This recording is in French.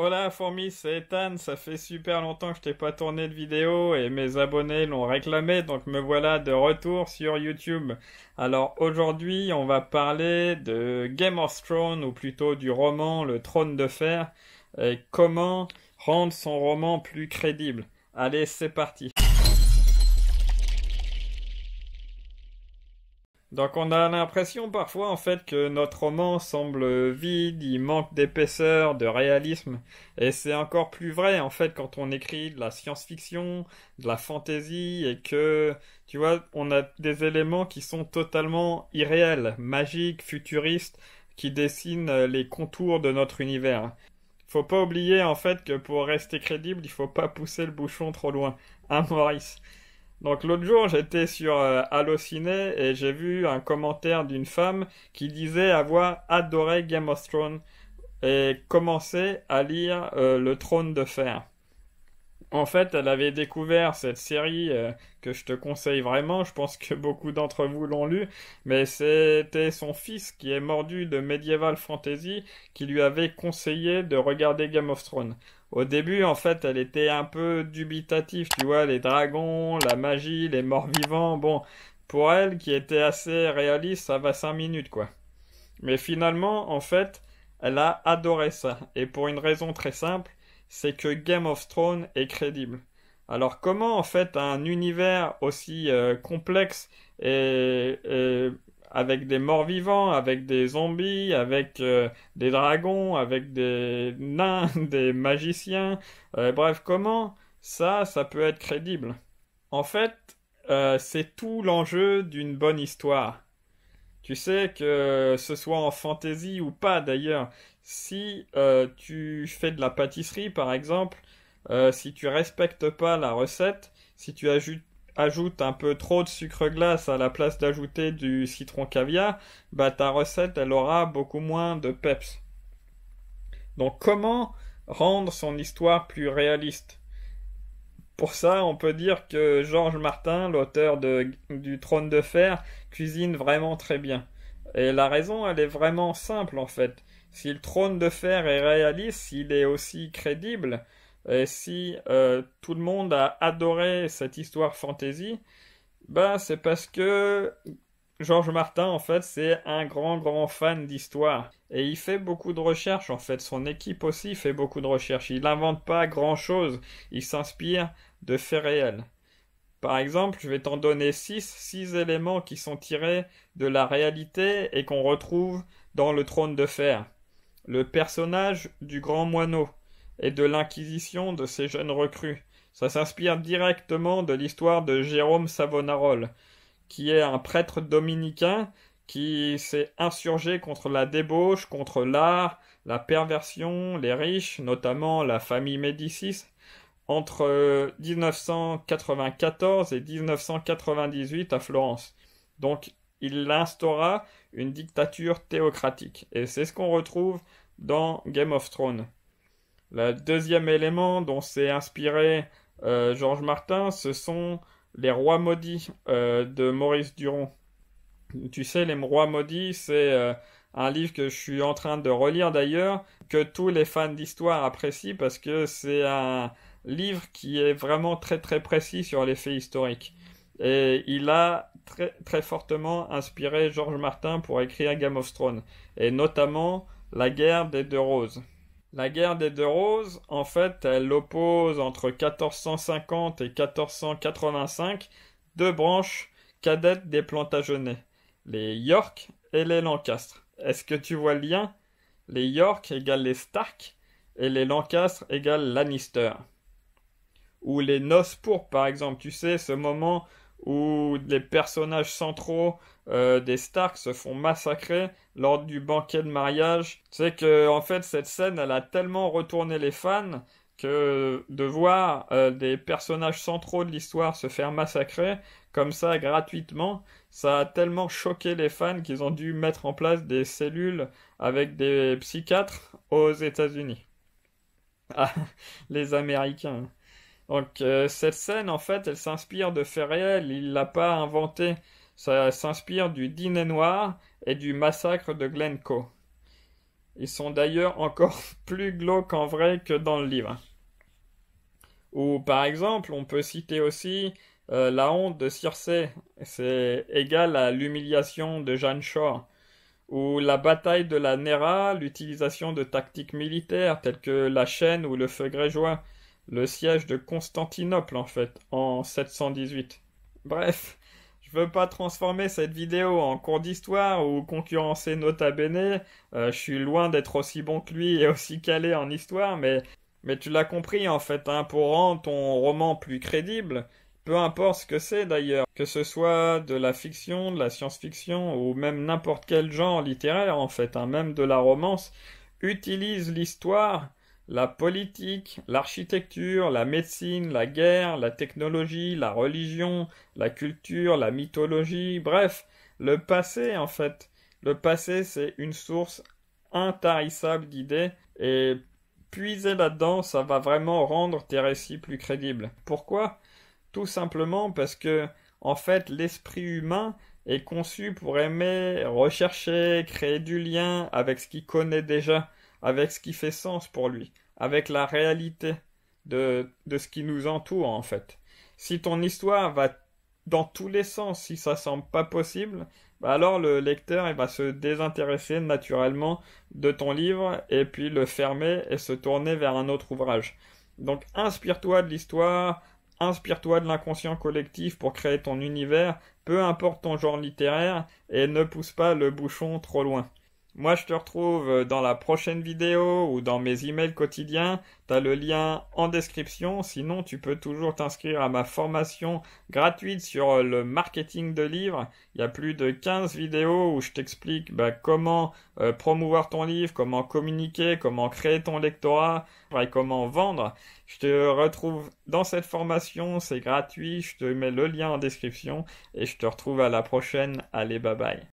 Hola fourmi, c'est Ethan, ça fait super longtemps que je t'ai pas tourné de vidéo et mes abonnés l'ont réclamé, donc me voilà de retour sur YouTube. Alors aujourd'hui on va parler de Game of Thrones, ou plutôt du roman Le Trône de Fer, et comment rendre son roman plus crédible. Allez, c'est parti. Donc on a l'impression parfois en fait que notre roman semble vide, il manque d'épaisseur, de réalisme, et c'est encore plus vrai en fait quand on écrit de la science-fiction, de la fantasy, et que tu vois, on a des éléments qui sont totalement irréels, magiques, futuristes, qui dessinent les contours de notre univers. Faut pas oublier en fait que pour rester crédible, il faut pas pousser le bouchon trop loin. Hein, Maurice? Donc l'autre jour, j'étais sur Allociné et j'ai vu un commentaire d'une femme qui disait avoir adoré Game of Thrones et commencé à lire Le Trône de Fer. En fait, elle avait découvert cette série que je te conseille vraiment. Je pense que beaucoup d'entre vous l'ont lu, mais c'était son fils qui est mordu de Medieval Fantasy qui lui avait conseillé de regarder Game of Thrones. Au début, en fait, elle était un peu dubitative, tu vois, les dragons, la magie, les morts-vivants. Bon, pour elle, qui était assez réaliste, ça va 5 minutes, quoi. Mais finalement, en fait, elle a adoré ça. Et pour une raison très simple, c'est que Game of Thrones est crédible. Alors comment en fait un univers aussi complexe et avec des morts-vivants, avec des zombies, avec des dragons, avec des nains, des magiciens, bref, comment ça peut être crédible? En fait, c'est tout l'enjeu d'une bonne histoire. Tu sais que ce soit en fantasy ou pas d'ailleurs, si tu fais de la pâtisserie par exemple, si tu respectes pas la recette, si tu ajoutes un peu trop de sucre glace à la place d'ajouter du citron caviar, bah ta recette elle aura beaucoup moins de peps. Donc comment rendre son histoire plus réaliste? Pour ça, on peut dire que Georges Martin, l'auteur du Trône de Fer, cuisine vraiment très bien. Et la raison, elle est vraiment simple en fait. Si le Trône de Fer est réaliste, s'il est aussi crédible, et si tout le monde a adoré cette histoire fantasy, ben c'est parce que Georges Martin, en fait, c'est un grand fan d'histoire. Et il fait beaucoup de recherches, en fait. Son équipe aussi fait beaucoup de recherches. Il n'invente pas grand-chose. Il s'inspire de faits réels. Par exemple, je vais t'en donner six éléments qui sont tirés de la réalité et qu'on retrouve dans le Trône de Fer. Le personnage du grand moineau et de l'inquisition de ces jeunes recrues. Ça s'inspire directement de l'histoire de Jérôme Savonarole, qui est un prêtre dominicain qui s'est insurgé contre la débauche, contre l'art, la perversion, les riches, notamment la famille Médicis, entre 1994 et 1998 à Florence. Donc, il instaura une dictature théocratique. Et c'est ce qu'on retrouve dans Game of Thrones. Le deuxième élément dont s'est inspiré Georges Martin, ce sont les rois maudits de Maurice Duron. Tu sais, les rois maudits, c'est un livre que je suis en train de relire d'ailleurs, que tous les fans d'histoire apprécient parce que c'est un livre qui est vraiment très précis sur les faits historiques. Et il a très fortement inspiré Georges Martin pour écrire Game of Thrones, et notamment la guerre des Deux Roses. La guerre des Deux Roses, en fait, elle oppose entre 1450 et 1485 deux branches cadettes des Plantagenets, les York et les Lancastre. Est-ce que tu vois le lien? Les York égale les Stark et les Lancastre égale Lannister. Ou les Noces pourpres, par exemple, tu sais, ce moment où les personnages centraux des Stark se font massacrer lors du banquet de mariage. Tu sais que en fait cette scène elle a tellement retourné les fans que de voir des personnages centraux de l'histoire se faire massacrer comme ça gratuitement, ça a tellement choqué les fans qu'ils ont dû mettre en place des cellules avec des psychiatres aux États-Unis. Ah, les Américains. Donc cette scène, en fait, elle s'inspire de faits réels, il l'a pas inventée. Ça s'inspire du dîner noir et du massacre de Glencoe. Ils sont d'ailleurs encore plus glauques en vrai que dans le livre. Ou par exemple, on peut citer aussi la honte de Circé, c'est égal à l'humiliation de Jeanne Shore. Ou la bataille de la Nera, l'utilisation de tactiques militaires telles que la chaîne ou le feu grégeois, le siège de Constantinople en fait, en 718. Bref, je veux pas transformer cette vidéo en cours d'histoire ou concurrencer Nota Bene, je suis loin d'être aussi bon que lui et aussi calé en histoire, mais tu l'as compris en fait, hein, pour rendre ton roman plus crédible, peu importe ce que c'est d'ailleurs, que ce soit de la fiction, de la science-fiction ou même n'importe quel genre littéraire en fait, hein, même de la romance, utilise l'histoire, la politique, l'architecture, la médecine, la guerre, la technologie, la religion, la culture, la mythologie, bref, le passé en fait. Le passé c'est une source intarissable d'idées et puiser là-dedans, ça va vraiment rendre tes récits plus crédibles. Pourquoi? Tout simplement parce que, en fait, l'esprit humain est conçu pour aimer, rechercher, créer du lien avec ce qu'il connaît déjà, avec ce qui fait sens pour lui, avec la réalité de ce qui nous entoure, en fait. Si ton histoire va dans tous les sens, si ça semble pas possible, bah alors le lecteur il va se désintéresser naturellement de ton livre et puis le fermer et se tourner vers un autre ouvrage. Donc inspire-toi de l'histoire, inspire-toi de l'inconscient collectif pour créer ton univers, peu importe ton genre littéraire, et ne pousse pas le bouchon trop loin. Moi, je te retrouve dans la prochaine vidéo ou dans mes emails quotidiens. T'as le lien en description. Sinon, tu peux toujours t'inscrire à ma formation gratuite sur le marketing de livres. Il y a plus de 15 vidéos où je t'explique comment promouvoir ton livre, comment communiquer, comment créer ton lectorat et comment vendre. Je te retrouve dans cette formation. C'est gratuit. Je te mets le lien en description et je te retrouve à la prochaine. Allez, bye bye.